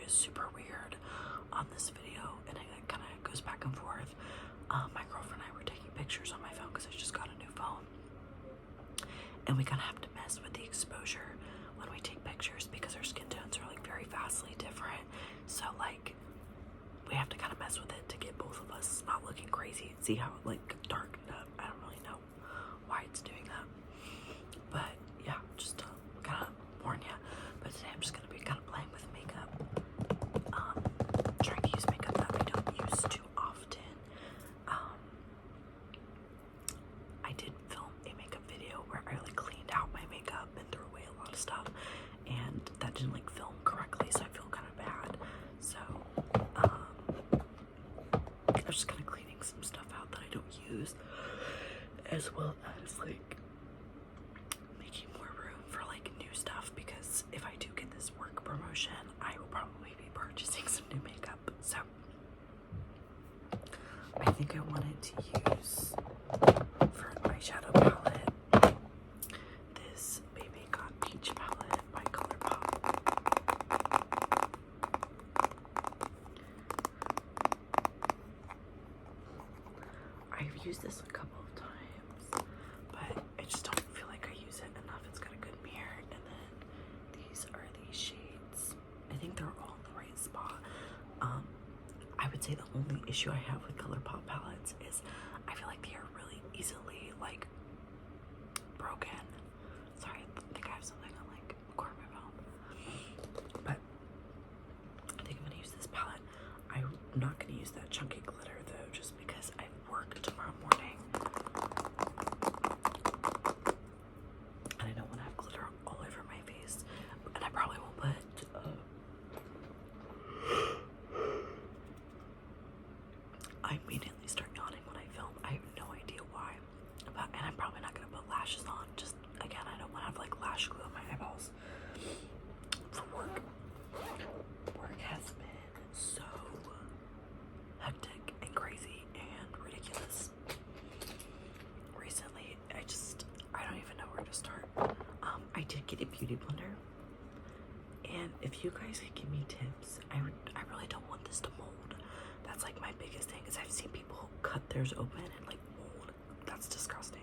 is super weird on this video, and it kind of goes back and forth. My girlfriend and I were taking pictures on my phone because I just got a new phone, and we kind of have to mess with the exposure when we take pictures because our skin tones are like very vastly different. So like we have to kind of mess with it to get both of us not looking crazy. See how it like darkened up? I don't really know why it's doing that, but yeah, just to kind of warn you. But today I'm just gonna be kind of playing with makeup, trying to use makeup that I don't use too often. I did film a makeup video where I like cleaned out my makeup and threw away a lot of stuff, and that didn't like film correctly, so I feel kind of bad. So I'm just kind of cleaning some stuff out that I don't use, as well as like making more room for like new stuff, because if I do get this work promotion, I will probably be purchasing some new makeup. So I think I wanted to use for an eyeshadow palette this Baby Got Peach palette by ColourPop. I've used this a couple of times, but I just don't feel like I use it enough. It's got a good mirror, and then these are the shades. I think they're all in the right spot. I would say the only issue I have with ColourPop palettes is I feel like they are really easily like broken. Sorry, I think I have something on like the corner of my mouth. But I think I'm gonna use this palette. I'm not gonna use that chunky glitter though, just because I work tomorrow morning. And I don't want to have glitter all over my face. And I probably will put I immediately start yawning when I film. I have no idea why. And I'm probably not gonna put lashes on. Just again, I don't want to have like lash glue on my eyeballs for work. Work has been so hectic and crazy and ridiculous recently. I don't even know where to start. I did get a beauty blender, and if you guys could give me tips, I really don't want this to mold. That's like my biggest thing, is I've seen people cut theirs open and like mold. That's disgusting.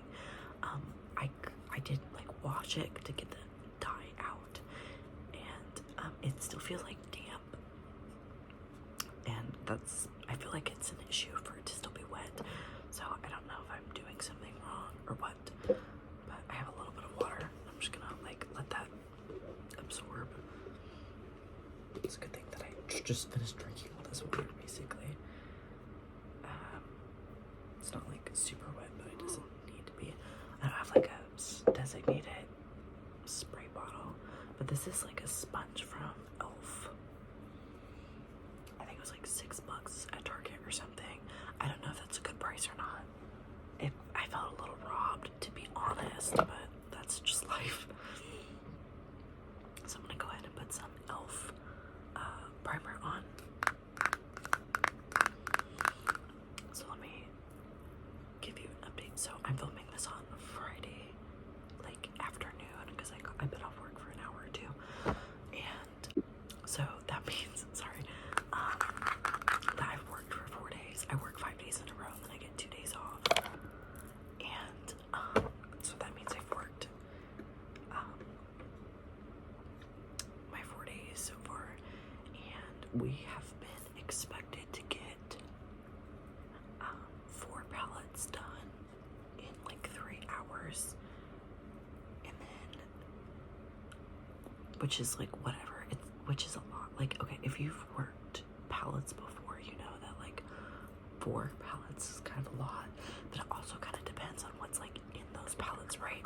I did like wash it to get the dye out, and it still feels like damp, and I feel like it's an issue for it to still be wet. So I don't know if I'm doing something wrong or what, but I have a little bit of water. I'm just gonna like let that absorb. It's a good thing that I just finished drinking all this water, basically. It's not like super wet, but it doesn't need to be. I don't have like a designated spray bottle, but this is like a sponge from Elf. I think it was like $6 at Target or something. I don't know if that's a good price or not. I felt a little robbed, to be honest, but that's just life. So I'm gonna go ahead and put some Elf primer on. So let me give you an update. So I'm filming this on Friday, like afternoon, because I've been off work for an hour or two, and so that means, sorry, that I've worked for 4 days. I work 5 days in a row, and then I get 2 days off, and so that means I've worked my 4 days so far, and we have been expected to get 4 palettes done in like 3 hours, and then, which is like whatever, which is a lot. Like, okay, if you've worked palettes before, you know that like 4 palettes is kind of a lot, but it also kind of depends on what's like in those palettes, right?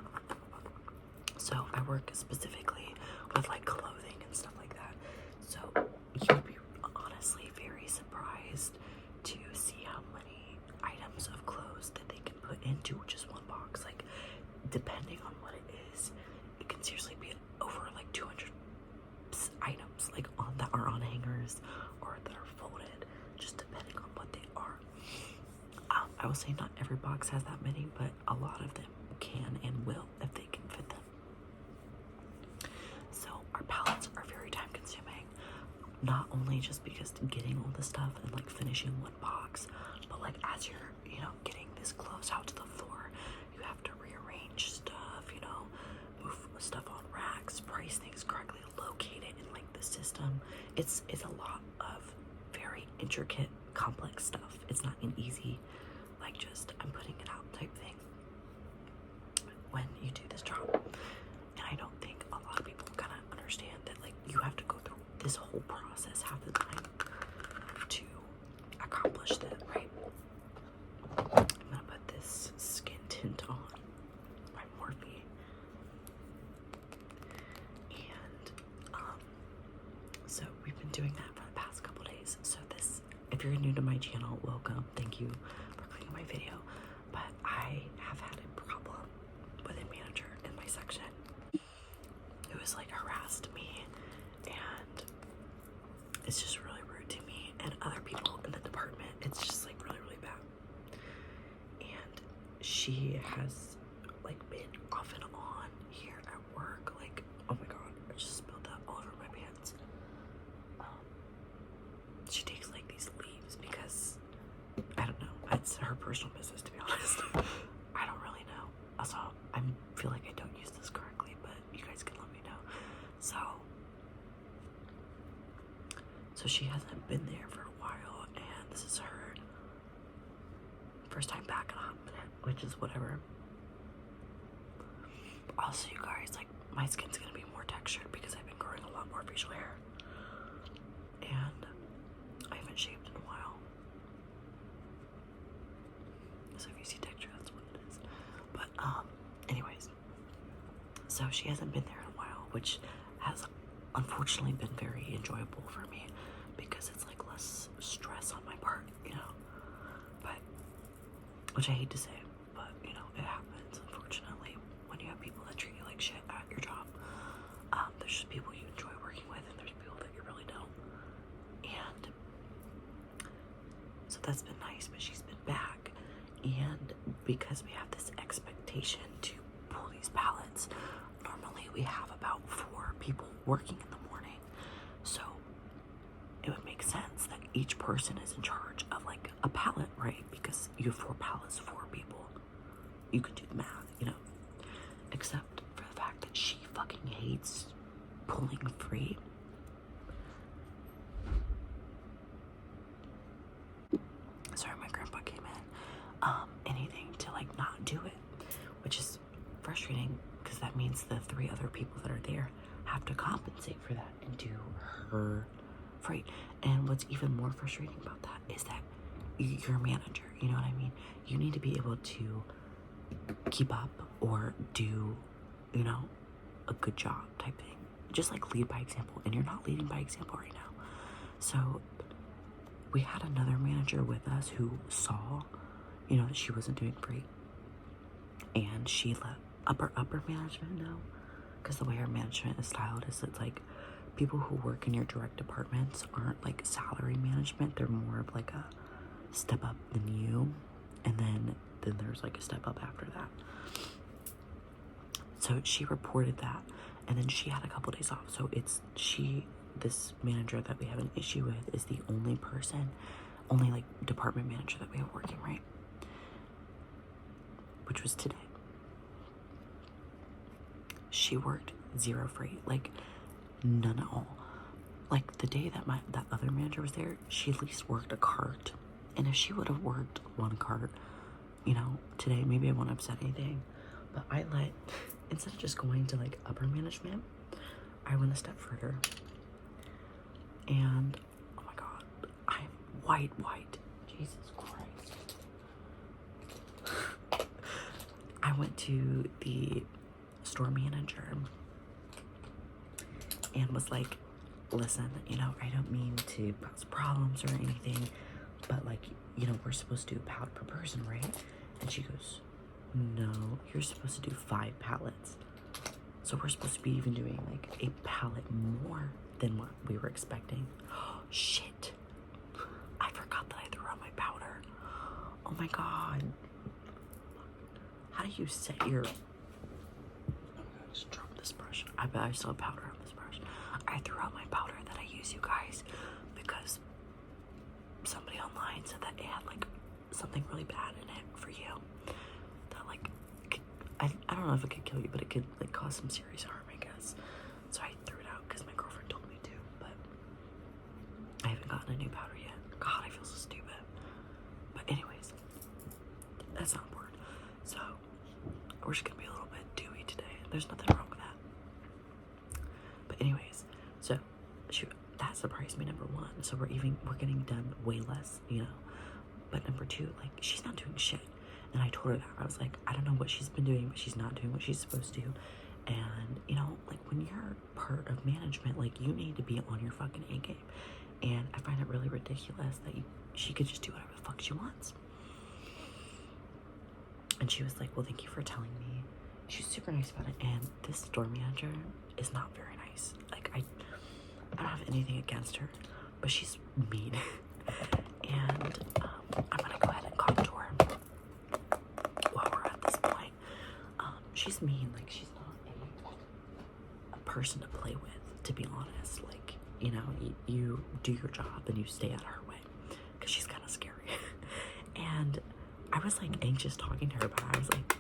So I work specifically with like clothing and stuff like that, so you'd be honestly very surprised to see how many items of clothes that they can put into just one box. Like, depending on what it is, it can seriously be over like 200 items, like that are on hangers or that are folded, just depending on what they are. I will say not every box has that many, but a lot of them can and will if they can fit them. So our palettes are very time consuming. not only just because getting all the stuff and like finishing one box, but like as you're, you know, getting this close out to the floor, you have to rearrange stuff, you know, move stuff on racks, price things correctly, locate it in like the system. It's a lot of very intricate, complex stuff. It's not an easy, like just I'm putting it out type thing when you do this job. And I don't think a lot of people kind of understand that like you have to go through this whole process half the time to accomplish that, right? I'm gonna put this skin tint on my Morphe. And so we've been doing that for the past couple days. So this, if you're new to my channel, welcome. Thank you for clicking my video. But I have had a problem with a manager in my section who has like harassed me, and it's just really rude to me and other people in the department. It's just like really, really bad. And she has like been off and on here at work. Like, oh my god, I just spilled that all over my pants. She takes like these leaves because I don't know. It's her personal business, to be honest. I don't really know. Also, I feel like I don't use this correctly, but you guys can let me know. So she hasn't been there for a while, and this is her first time back in a hot minute, which is whatever. Also, you guys, like, my skin's gonna be more textured because I've been growing a lot more facial hair, and I haven't shaved in a while. So if you see texture, that's what it is. But anyways, so she hasn't been there in a while, which has unfortunately been very enjoyable for me because it's like less stress on my part, you know. But which I hate to say, but you know, it happens unfortunately when you have people that treat you like shit at your job. There's just people you enjoy working with, and there's people that you really don't. And so that's been nice, but she's been back, and because we have this expectation to pull these pallets, normally we have about 4 people working in the morning, so it would make sense that each person is in charge of like a pallet, right? Because you have 4 pallets, 4 people. You could do the math, you know. Except for the fact that she fucking hates pulling freight. Sorry, my grandpa came in. Anything to like not do it, which is frustrating because that means the 3 other people that are there have to compensate for that and do her freight. And what's even more frustrating about that is that you're a manager, you know what I mean? You need to be able to keep up or do, you know, a good job type thing. Just like lead by example, and you're not leading by example right now. So we had another manager with us who saw, you know, that she wasn't doing great, and she let upper management know, because the way our management is styled is it's like people who work in your direct departments aren't like salary management. They're more of like a step up than you, and then there's like a step up after that. So she reported that, and then she had a couple days off. So this manager that we have an issue with is the only like department manager that we have working, right? Which was today. She worked 0 freight, like none at all. Like the day that that other manager was there, she at least worked a cart. And if she would have worked 1 cart, you know, today, maybe I won't have said anything. But instead of just going to like upper management, I went a step further. And oh my god, I'm white. Jesus Christ. I went to the store manager and was like, listen, you know, I don't mean to cause problems or anything, but like, you know, we're supposed to do a pallet per person, right? And she goes, no, you're supposed to do 5 pallets. So we're supposed to be even doing like a pallet more than what we were expecting. Oh, shit. I forgot that I threw out my powder. Oh my god. How do you set your... I just dropped this brush. I bet I still have powder on this brush. I I threw out my powder that I use, you guys, because somebody online said that it had like something really bad in it for you. That like, I don't know if it could kill you, but it could like cause some serious harm, I guess. So I threw it out because my girlfriend told me to, but I haven't gotten a new powder yet. God, I feel so stupid. But anyways, that's not important. So we're just gonna be a little bit dewy today. There's nothing wrong with that. But anyways, so that surprised me, number one. So we're getting done way less, you know. But number two, like, she's not doing shit. And I told her that. I was like, I don't know what she's been doing, but she's not doing what she's supposed to. And, you know, like, when you're part of management, like, you need to be on your fucking A game. And I find it really ridiculous that she could just do whatever the fuck she wants. And she was like, well, thank you for telling me. She's super nice about it. And this store manager is not very nice. Like, I don't have anything against her, but she's mean. And I'm gonna go ahead and contour while we're at this point. She's mean. Like, she's not a person to play with, to be honest. Like, you know, you do your job and you stay out of her way, because she's kind of scary. And I was like anxious talking to her, but I was like,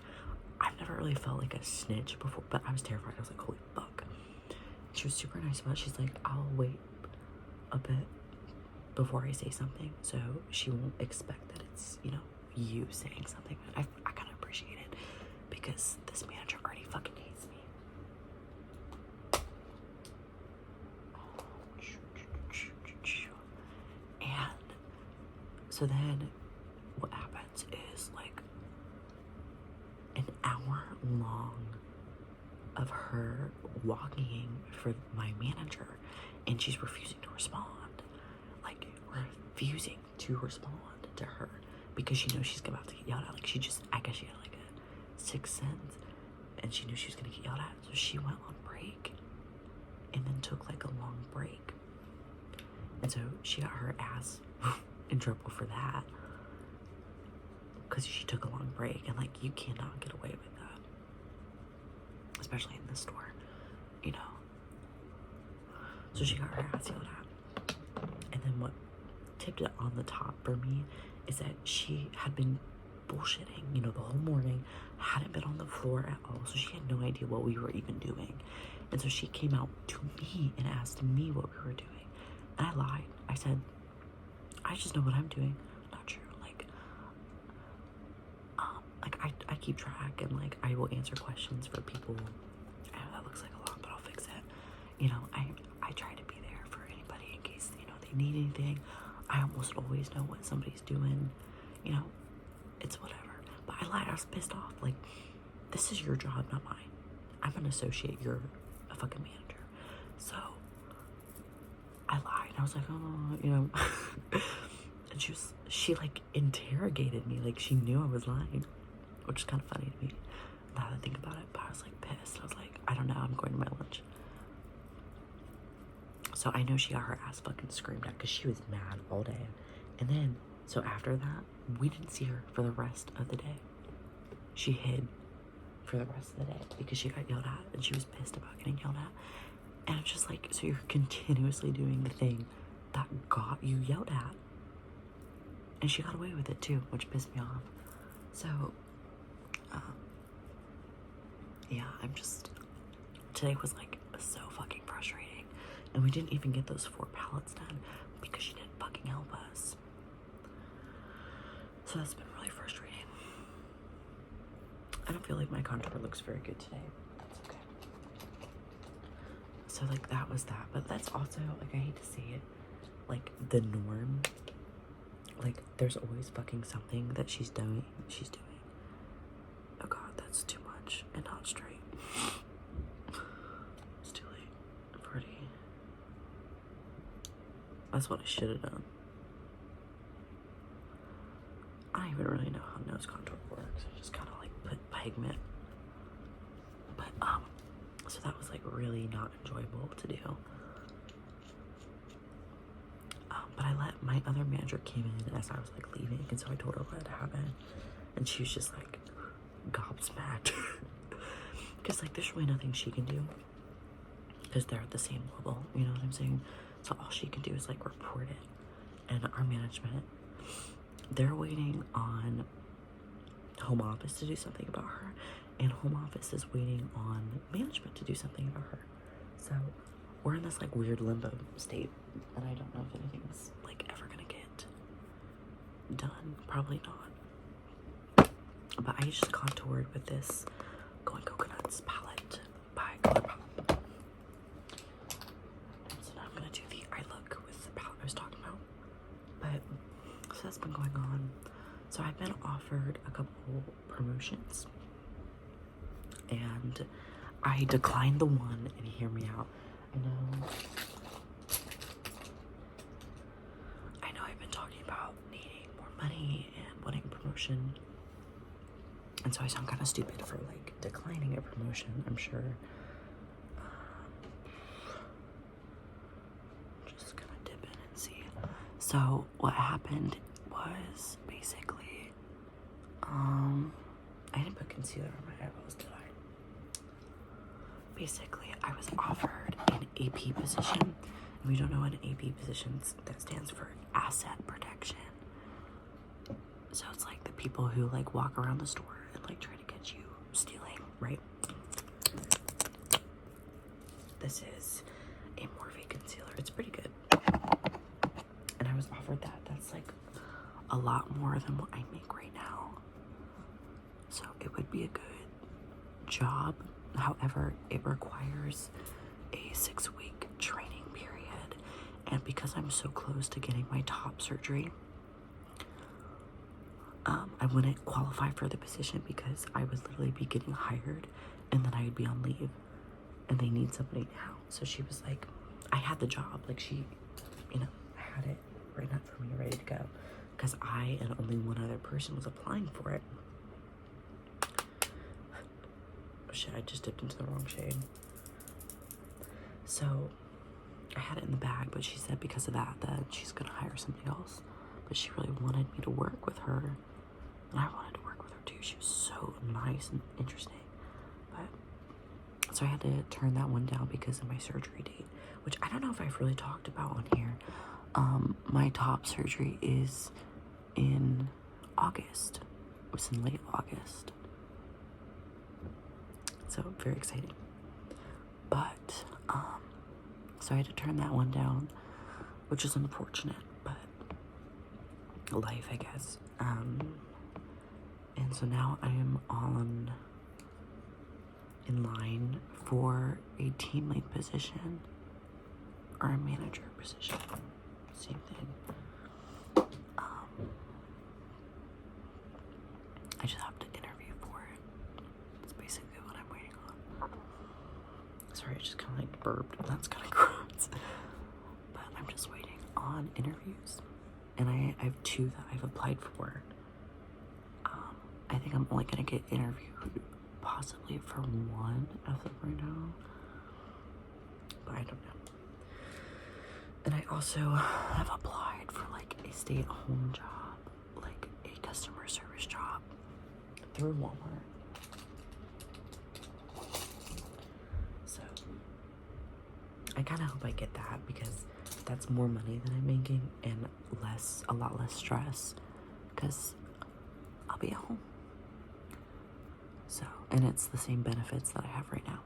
I've never really felt like a snitch before, but I was terrified. I was like, holy fuck. She was super nice about it. She's like, I'll wait a bit before I say something, so she won't expect that it's, you know, you saying something. I kind of appreciate it, because this manager already fucking hates me. And so then what happens is, like, an hour long of her walking for my manager, and she's refusing to respond. Like, refusing to respond to her, because she knows she's about to get yelled at. Like, I guess she had like a sixth sense, and she knew she was gonna get yelled at. So she went on break, and then took like a long break. And so she got her ass in trouble for that, because she took a long break, and like, you cannot get away with that, especially in this store, you know. So she got her ass yelled at. And then what tipped it on the top for me is that she had been bullshitting, you know, the whole morning, hadn't been on the floor at all, so she had no idea what we were even doing. And so she came out to me and asked me what we were doing, and I lied. I said, I just know what I'm doing. Not true. Like, I keep track, and like, I will answer questions for people. I know that looks like a lot, but I'll fix it. You know, I try to be there for anybody in case, you know, they need anything. I almost always know what somebody's doing. You know, it's whatever. But I lied. I was pissed off. Like, this is your job, not mine. I'm an associate. You're a fucking manager. So I lied. I was like, oh, you know. And she like interrogated me. Like, she knew I was lying, which is kind of funny to me now that I think about it. But I was like pissed. I was like, I don't know. I'm going to my lunch. So I know she got her ass fucking screamed at, because she was mad all day. And then, so after that, we didn't see her for the rest of the day. She hid for the rest of the day because she got yelled at, and she was pissed about getting yelled at. And it's just like, so you're continuously doing the thing that got you yelled at. And she got away with it too, which pissed me off. So, yeah, today was like so fucking frustrating. And we didn't even get those 4 palettes done because she didn't fucking help us. So that's been really frustrating. I don't feel like my contour looks very good today. That's okay. So like, that was that. But that's also, like, I hate to say it, like, the norm. Like, there's always fucking something that she's doing. Oh god, that's too much and not straight. It's too late. I'm ready. That's what I should have done. I don't even really know how nose contour works. I just kind of like put pigment. But so that was like really not enjoyable to do. But I let my other manager came in as I was like leaving, and so I told her what had happened, and she was just like gobsmacked, because like, there's really nothing she can do. because they're at the same level, you know what I'm saying? So all she can do is like report it. And our management, they're waiting on home office to do something about her, and home office is waiting on management to do something about her. So we're in this like weird limbo state, and I don't know if anything's like ever gonna get done. Probably not. But I just contoured with this Going Coconuts palette by ColourPop. So now I'm gonna do the eye look with the palette I was talking about. But so that's been going on. So I've been offered a couple promotions, and I declined the one, and hear me out. I know I've been talking about needing more money and wanting a promotion, and so I sound kind of stupid for like declining a promotion, I'm sure. Just gonna dip in and see. So what happened was basically, I didn't put concealer on my eyeballs, did I? Basically, I was offered an AP position. And we don't know what an AP position, that stands for asset protection. So it's like the people who like walk around the store and like try to catch you stealing, right? This is a Morphe concealer. It's pretty good. And I was offered that. That's like a lot more than what I make right now. So it would be a good job. However, it requires a 6-week training period. And because I'm so close to getting my top surgery, I wouldn't qualify for the position because I would literally be getting hired and then I would be on leave and they need somebody now. So she was like, I had the job. Like she, you know, I had it written up for me, ready to go. Because I and only one other person was applying for it. Oh shit, I just dipped into the wrong shade. So I had it in the bag, but she said because of that she's gonna hire somebody else. But she really wanted me to work with her, and I wanted to work with her too. She was so nice and interesting. But so I had to turn that one down because of my surgery date, which I don't know if I've really talked about on here. My top surgery is in August. It's in late August. So very exciting. But so I had to turn that one down, which is unfortunate, but life, I guess. And so now I am in line for a team lead position or a manager position. Same thing. I just have to interview for it. That's basically what I'm waiting on. Sorry, I just kind of like burped. That's kind of gross. But I'm just waiting on interviews. And I have 2 that I've applied for. I think I'm only going to get interviewed possibly for 1 of them right now. But I don't know. And I also have applied for like a stay-at-home job, like a customer service job through Walmart. So I kind of hope I get that because that's more money than I'm making and a lot less stress because I'll be at home. So, and it's the same benefits that I have right now.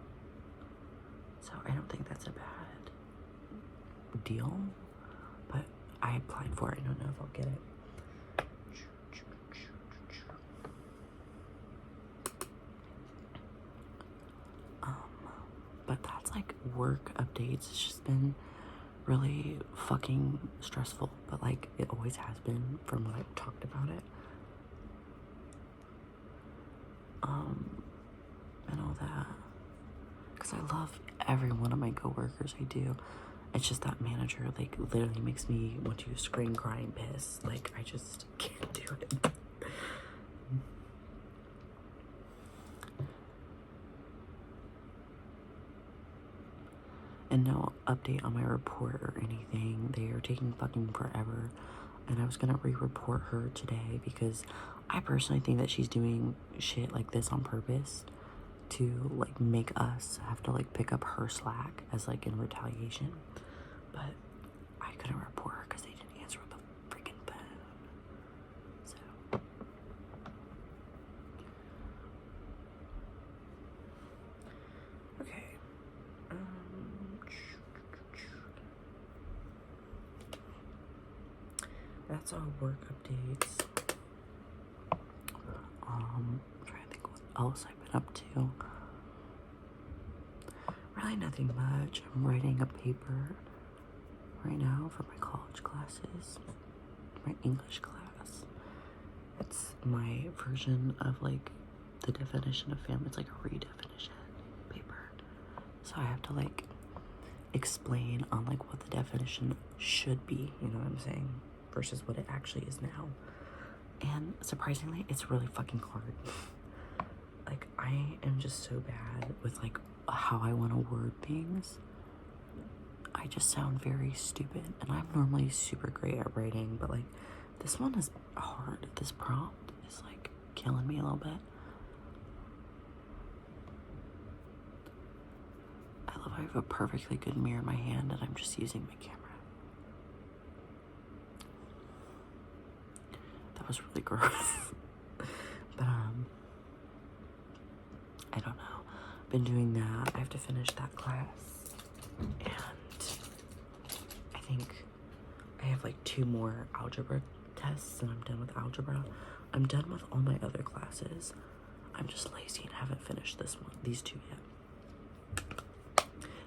So I don't think that's a bad deal, but I applied for it. I don't know if I'll get it. But that's like work updates. It's just been really fucking stressful, but like it always has been from what I've talked about it. And all that. Because I love every one of my coworkers. I do. It's just that manager, like, literally makes me want to scream, cry, and piss. Like, I just can't do it. And no update on my report or anything. They are taking fucking forever. And I was gonna re-report her today because I personally think that she's doing shit like this on purpose to like make us have to like pick up her slack as like in retaliation, but I couldn't report her because they didn't answer the freaking phone. So okay, that's our work updates. I'm trying to think what else I've been up to. Really nothing much. I'm writing a paper right now for my college classes, my English class. It's my version of like the definition of family. It's like a redefinition paper. So I have to like explain on like what the definition should be, you know what I'm saying, versus what it actually is now. And surprisingly, it's really fucking hard. Like, I am just so bad with like how I want to word things. I just sound very stupid, and I'm normally super great at writing, but like this one is hard. This prompt is like killing me a little bit. I love how I have a perfectly good mirror in my hand and I'm just using my camera. That was really gross. But I don't know. Been doing that. I have to finish that class, and I think I have like 2 more algebra tests and I'm done with algebra. I'm done with all my other classes. I'm just lazy and haven't finished these 2 yet.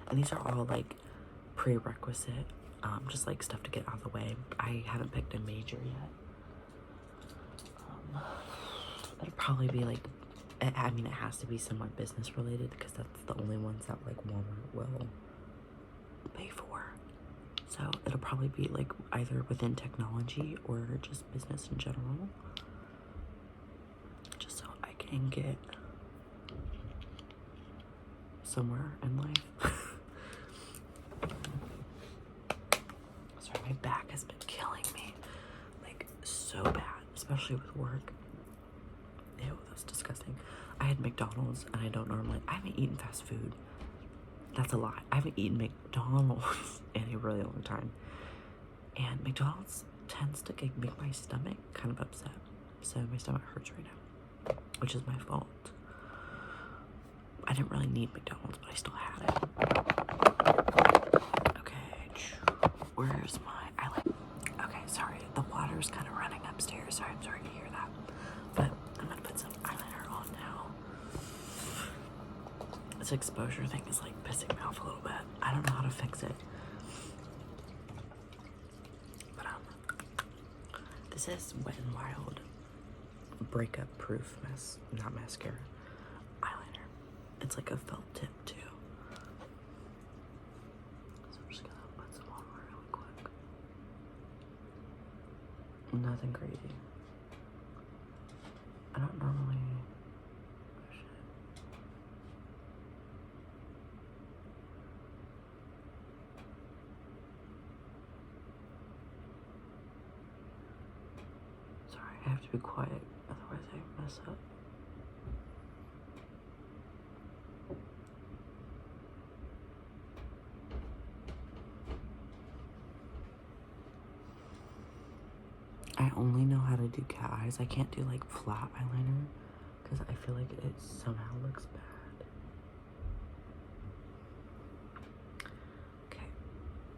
And these are all like prerequisite, just like stuff to get out of the way. I haven't picked a major yet. It'll probably be like, I mean, it has to be somewhat business related because that's the only ones that like Walmart will pay for. So it'll probably be like either within technology or just business in general, just so I can get somewhere in life. Sorry, my back has been killing me, like so bad, especially with work. Ew, that's disgusting. I had McDonald's and I haven't eaten fast food. That's a lie. I haven't eaten McDonald's in a really long time. And McDonald's tends to make my stomach kind of upset. So my stomach hurts right now, which is my fault. I didn't really need McDonald's, but I still had it. Okay, where's my eyeliner? Okay, sorry, the water's kind of running upstairs. Sorry, I'm sorry to hear that. But I'm gonna put some eyeliner on now. This exposure thing is like pissing me off a little bit. I don't know how to fix it. But this is Wet n Wild breakup proof not mascara, eyeliner. It's like a felt tip too. So I'm just gonna put some on really quick. Nothing crazy. I don't normally. Oh, shit. Sorry, I have to be quiet, otherwise I mess up. I only know how to do cat eyes. I can't do like flat eyeliner because I feel like it somehow looks bad. Okay,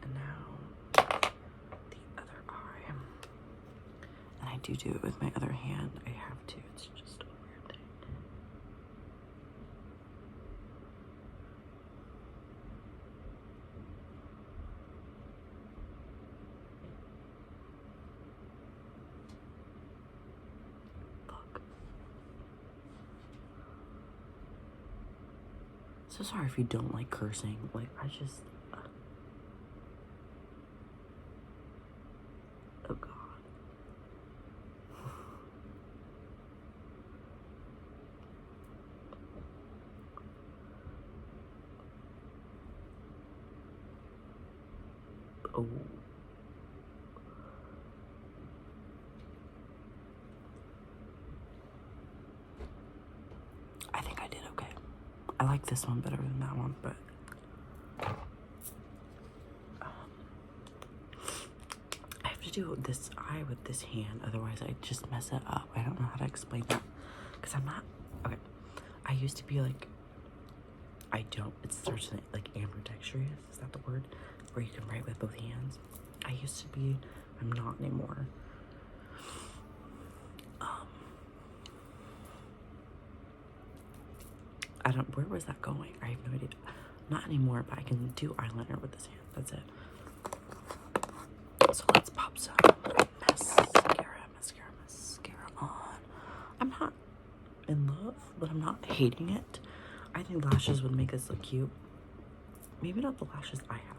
and now the other eye. And I do it with my other hand. I have to. It's just a weird thing. So sorry if you don't like cursing. Like, I just... Oh, God. Oh. I think I did okay. like this one better than that one, but I have to do this eye with this hand, otherwise I just mess it up. I don't know how to explain that, because I'm not, okay, I used to be like, it starts with like ambidextrous, is that the word? Where you can write with both hands. I used to be, I'm not anymore. Where was that going? I have no idea. Not anymore, but I can do eyeliner with this hand. That's it. So let's pop some mascara on. I'm not in love, but I'm not hating it. I think lashes would make this look cute. Maybe not the lashes I have.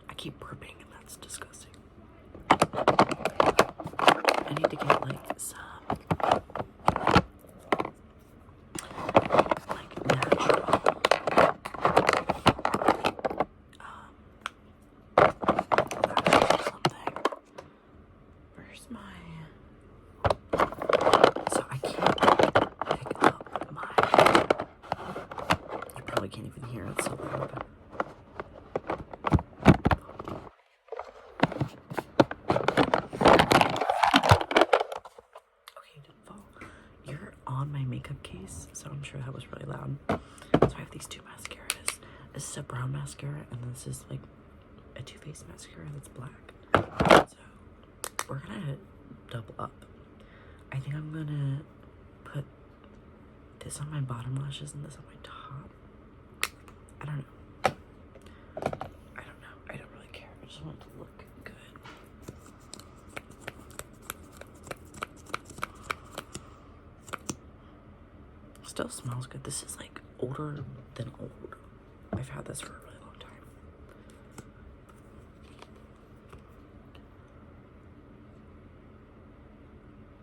I keep burping and that's disgusting. I need to get like some natural lashes or something. Where's my... So I can't pick up my... You probably can't even hear it, it's so loud. Okay, you didn't fall. You're on my makeup case, so I'm sure that was really loud. So I have these two mascaras. This is a brown mascara, and this is like a Too Faced mascara that's black. So we're gonna double up. I think I'm gonna put this on my bottom lashes and this on my top. I don't know. I don't really care. I just want it to look good. Still smells good. This is like older than old. I've had this for a really long time.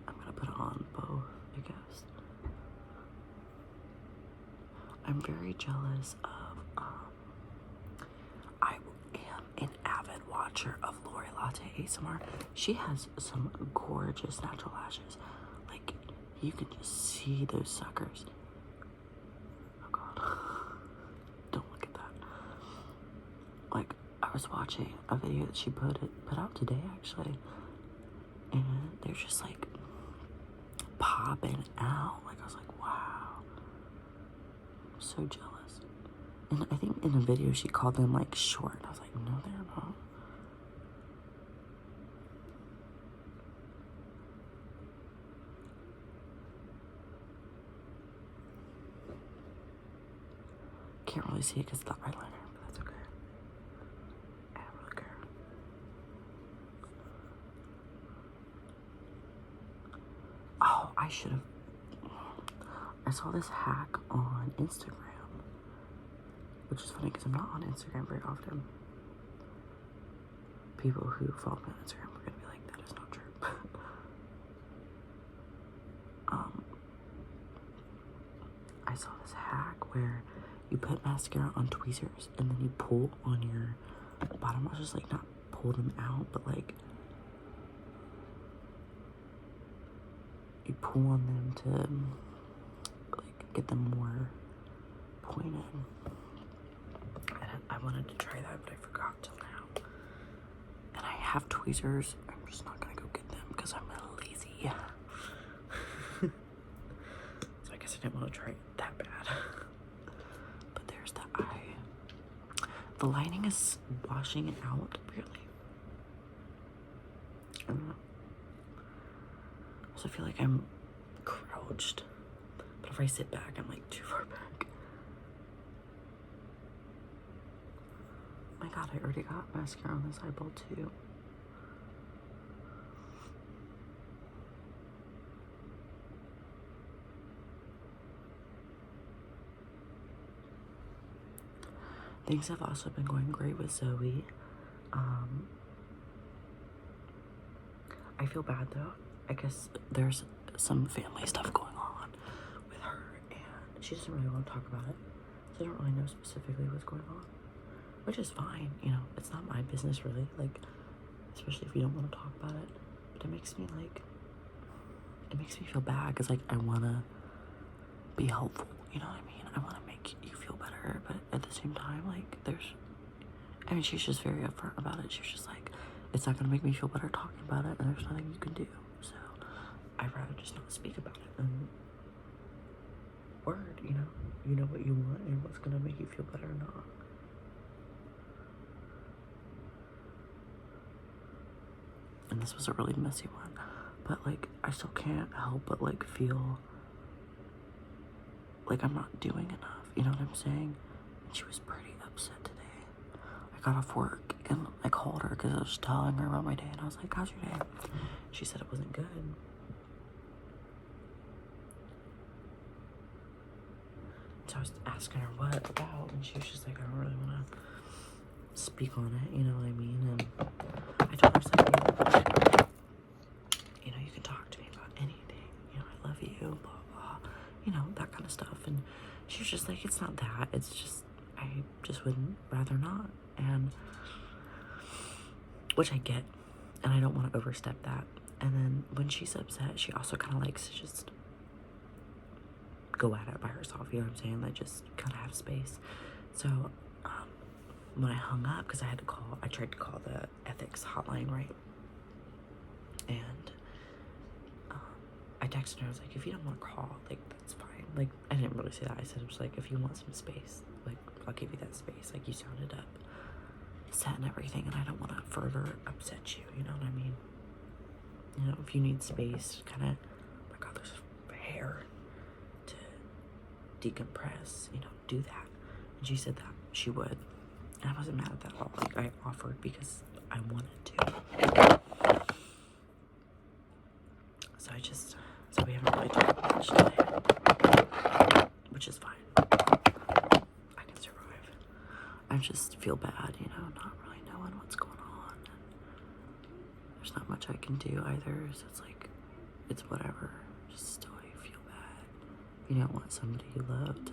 I'm gonna put on both, I guess. I'm very jealous of, I am an avid watcher of Lori Latte ASMR. She has some gorgeous natural lashes. Like, you can just see those suckers. Oh God. Don't look at that. Like, I was watching a video that she put out today, actually. And they're just like popping out. Like, I was like, wow. I'm so jealous. And I think in a video she called them like short. I was like, no, they're not. Can't really see it because of the eyeliner, but that's okay. I don't really care. Oh, I should have. I saw this hack on Instagram, which is funny because I'm not on Instagram very often. People who follow me on Instagram are gonna be like, that is not true. I saw this hack where you put mascara on tweezers and then you pull on your bottom lashes, like not pull them out, but like you pull on them to like get them more pointed. And I wanted to try that, but I forgot till now. And I have tweezers. I'm just not gonna go get them because I'm lazy. So I guess I didn't want to try it that bad. But there's the eye. The lining is washing it out, really. I don't know. I also feel like I'm crouched. But if I sit back, I'm like too far back. Oh my God, I already got mascara on this eyeball too. Things have also been going great with Zoe. I feel bad though. I guess there's some family stuff going on with her and she doesn't really want to talk about it. So I don't really know specifically what's going on. Which is fine, you know, it's not my business really, like, especially if you don't want to talk about it. But it makes me feel bad because like I want to be helpful, you know what I mean? I want to make same time, like, I mean, she's just very upfront about it. She was just like, it's not gonna make me feel better talking about it, and there's nothing you can do. So I'd rather just not speak about it. And word, you know what you want and what's gonna make you feel better or not. And this was a really messy one, but like, I still can't help but like feel like I'm not doing enough. You know what I'm saying? And she was pretty upset today. I got off work and I called her because I was telling her about my day, and I was like, how's your day? She said it wasn't good. So I was asking her what about, and she was just like, I don't really want to speak on it, you know what I mean? And I told her, like, you know, you can talk to me about anything, you know, I love you, blah, blah, you know, that kind of stuff. And she was just like, it's not that, it's just, I just would rather not. And which I get, and I don't want to overstep that. And then when she's upset, she also kind of likes to just go at it by herself, you know what I'm saying? Like, just kind of have space. So when I hung up, because I tried to call the ethics hotline, right? And I texted her, I was like, if you don't want to call, like, that's fine. Like, I didn't really say that. I said, I was like, if you want some space, like, I'll give you that space. Like, you sounded upset and everything, and I don't want to further upset you, you know what I mean? You know, if you need space, kind of, oh my God, there's hair to decompress, you know, do that. And she said that she would. And I wasn't mad at that at all. Like, I offered because I wanted to. So we haven't really talked much today, which is fine. I can survive. I just feel bad, you know, not really knowing what's going on. And there's not much I can do either, so it's like, it's whatever. Just still, you feel bad. You don't want somebody you love to,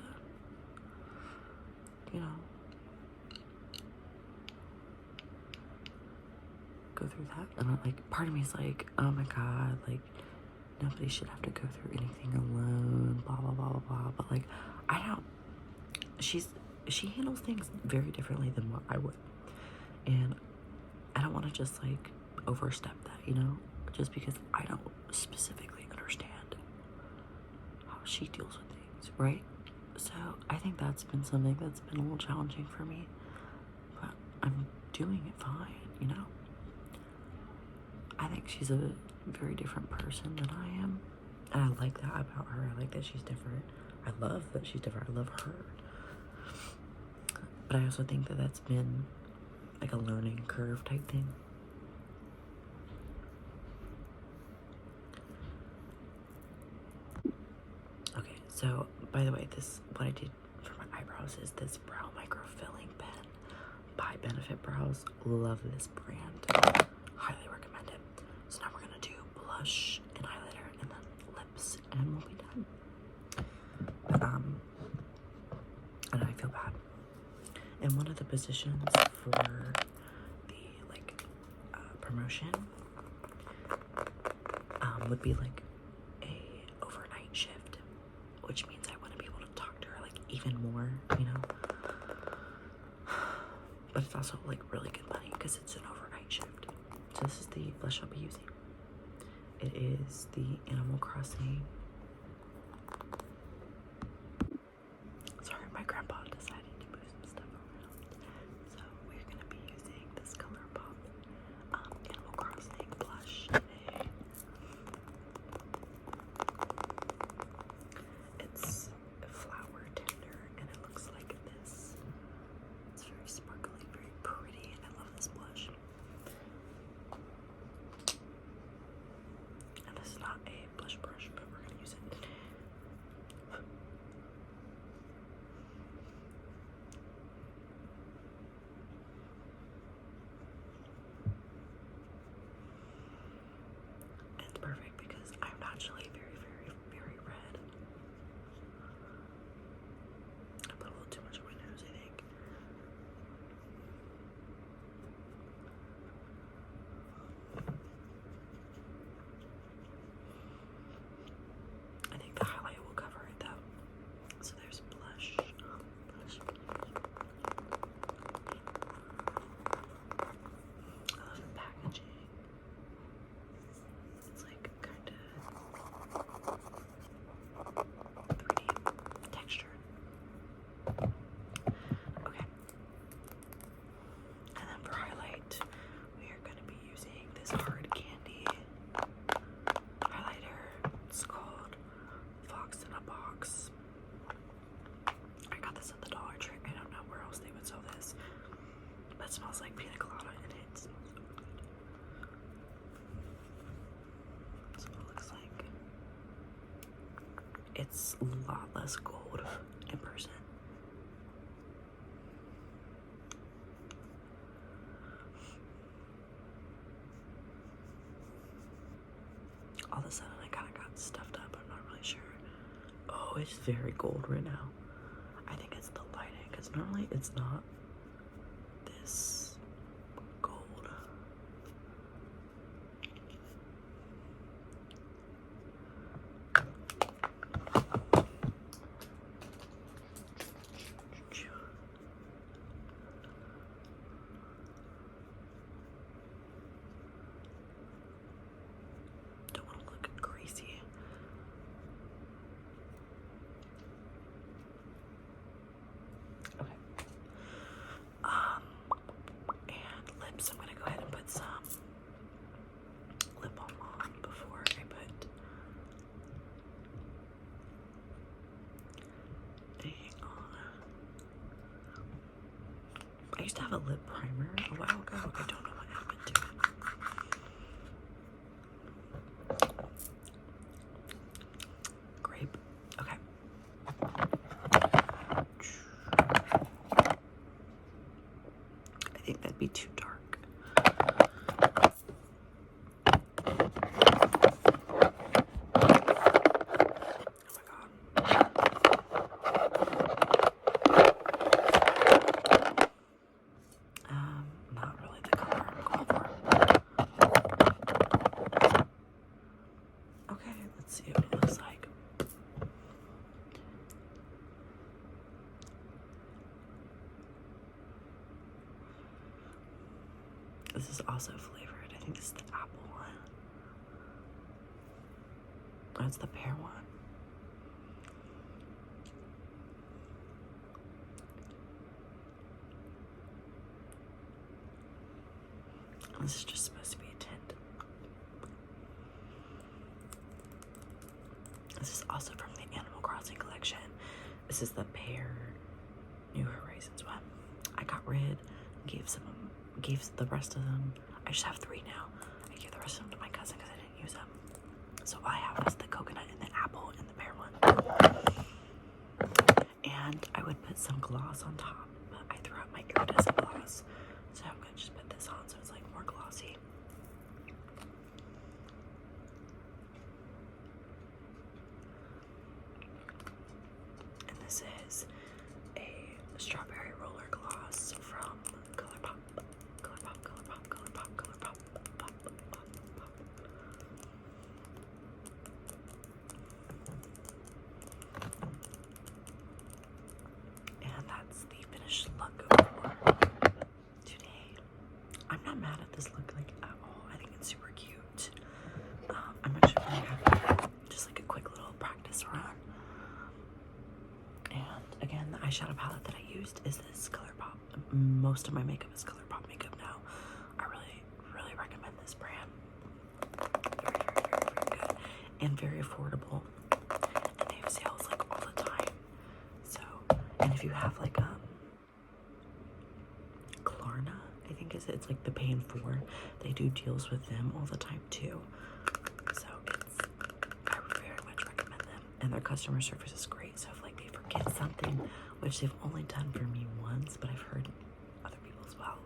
you know, go through that. And like, part of me is like, oh my God, like, nobody should have to go through anything alone, blah, blah, blah, blah, blah. But like, she handles things very differently than what I would. And I don't want to just like overstep that, you know, just because I don't specifically understand how she deals with things, right? So I think that's been something that's been a little challenging for me, but I'm doing it fine, you know? I think she's a very different person than I am, and I like that about her. I like that she's different. I love that she's different. I love her. But I also think that that's been like a learning curve type thing. Okay, so by the way, what I did for my eyebrows is this brow micro filling pen by Benefit Brows. Love this brand. Highly recommend it. So now we're gonna do blush and highlighter and then lips, and we'll be done. But and I feel bad. And one of the positions for the like promotion would be like a overnight shift, which means I want to be able to talk to her like even more, you know. But it's also like really good money because it's an overnight shift. So this is the blush I'll be using. It is the Animal Crossing. Sorry, my grandpa decided to move some stuff around. So we're gonna be using this ColourPop Animal Crossing blush today. It's flower tender and it looks like this. It's very sparkly, very pretty, and I love this blush. And this is not a blush brush, but we're gonna that smells like pina colada and it smells so good. That's what it looks like. It's a lot less gold in person. All of a sudden I kind of got stuffed up. I'm not really sure. Oh, it's very gold right now. I think it's the lighting because normally it's not this gold. Don't want to look crazy. Okay. And lips. I'm gonna go ahead and put some lip balm on before I put anything on. I used to have a lip primer a while ago. I don't know what happened to it. Grape. Okay. I think that'd be too dark. Not really the color I'm going for. Okay, let's see what it looks like. This is also flavored. I think this is the apple one. That's the pear one. This is just supposed to be a tint. This is also from the Animal Crossing collection. This is the pear New Horizons one. I got rid, gave the rest of them. I just have 3 now. I gave the rest of them to my cousin because I didn't use them. So all I have is the coconut and the apple and the pear one. And I would put some gloss on top, but I threw out my iridescent gloss. So I'm gonna just put this on so it's like more glossy. And this is a strawberry roller gloss from ColourPop. ColourPop, ColourPop, ColourPop, ColourPop, pop, pop, pop. And that's the finished look for today. I'm not mad at this look like at all. I think it's super cute. I'm actually gonna have just like a quick little practice run. And again, the eyeshadow palette that I used is this ColourPop. Most of my makeup is ColourPop makeup now. I really recommend this brand. Very good and very affordable. And they have sales like all the time. So, and if you have like Klarna, I think it's like the Pay in 4. They do deals with them all the time too. So I very much recommend them. And their customer service is great. So if like they forget something, which they've only done for me once, but I've heard other people as well,